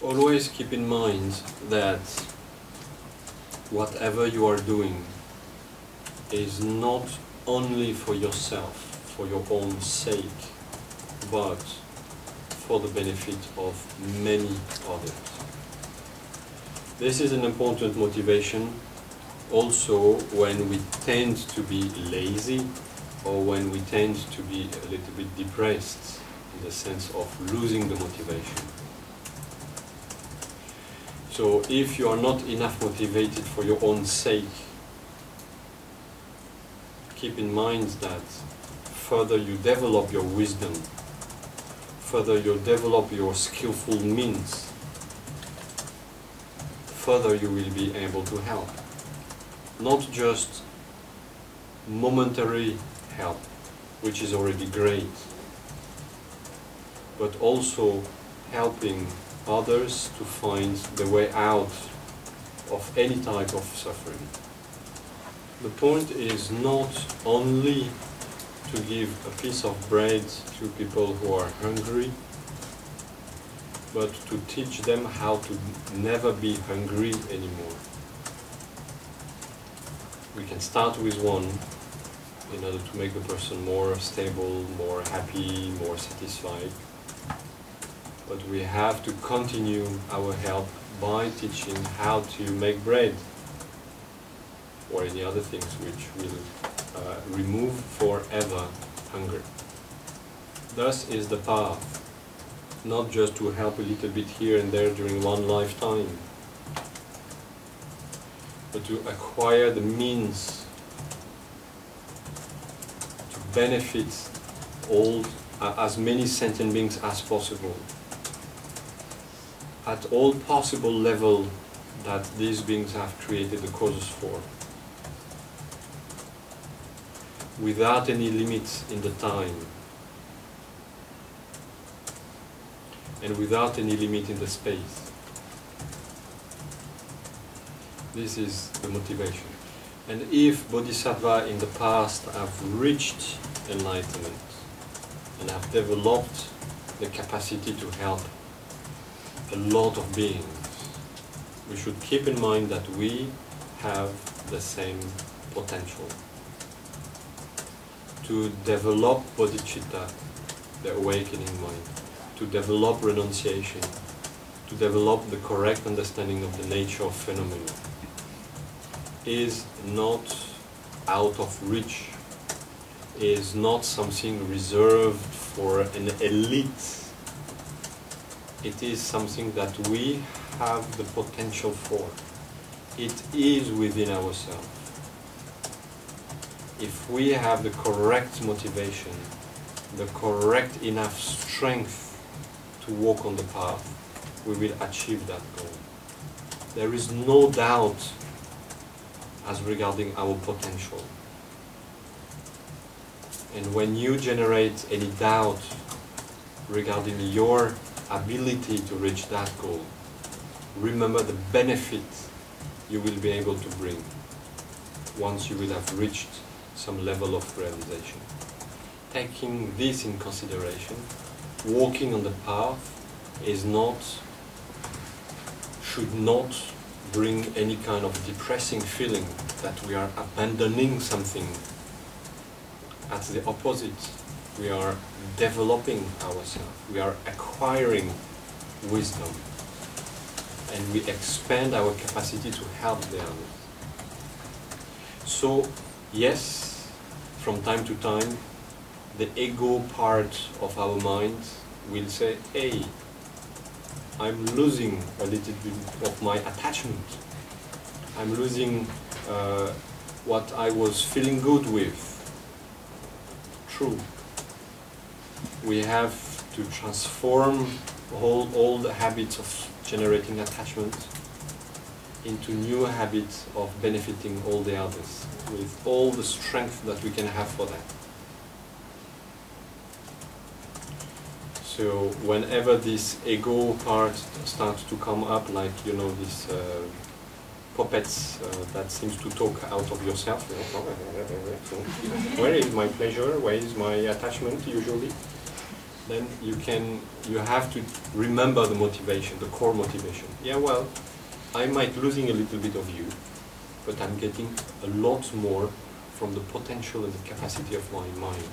Always keep in mind that whatever you are doing is not only for yourself, for your own sake, but for the benefit of many others. This is an important motivation also when we tend to be lazy or when we tend to be a little bit depressed in the sense of losing the motivation. So if you are not enough motivated for your own sake, keep in mind that further you develop your wisdom, further you develop your skillful means, further you will be able to help. Not just momentary help, which is already great, but also helping others to find the way out of any type of suffering. The point is not only to give a piece of bread to people who are hungry, but to teach them how to never be hungry anymore. We can start with one in order to make the person more stable, more happy, more satisfied. But we have to continue our help by teaching how to make bread or any other things which will remove forever hunger. Thus is the path, not just to help a little bit here and there during one lifetime, but to acquire the means to benefit all, as many sentient beings as possible, at all possible level that these beings have created the causes for, without any limits in the time, and without any limit in the space. This is the motivation. And if Bodhisattva in the past have reached enlightenment and have developed the capacity to help a lot of beings, we should keep in mind that we have the same potential to develop bodhicitta, the awakening mind, to develop renunciation, to develop the correct understanding of the nature of phenomena, is not out of reach, is not something reserved for an elite. It is something that we have the potential for. It is within ourselves. If we have the correct motivation, the correct enough strength to walk on the path, we will achieve that goal. There is no doubt as regarding our potential. And when you generate any doubt regarding your ability to reach that goal, remember the benefit you will be able to bring once you will have reached some level of realization. Taking this in consideration, walking on the path should not bring any kind of depressing feeling that we are abandoning something. At the opposite, we are developing ourselves, we are acquiring wisdom, and we expand our capacity to help the others. So, yes, from time to time, the ego part of our mind will say, hey, I'm losing a little bit of my attachment. I'm losing what I was feeling good with. True. We have to transform all the habits of generating attachment into new habits of benefiting all the others, with all the strength that we can have for that. So whenever this ego part starts to come up, like, you know, these puppets that seems to talk out of yourself, you know, where is my pleasure, where is my attachment usually? then you have to remember the motivation, the core motivation. Yeah, well, I might losing a little bit of you, but I'm getting a lot more from the potential and the capacity of my mind.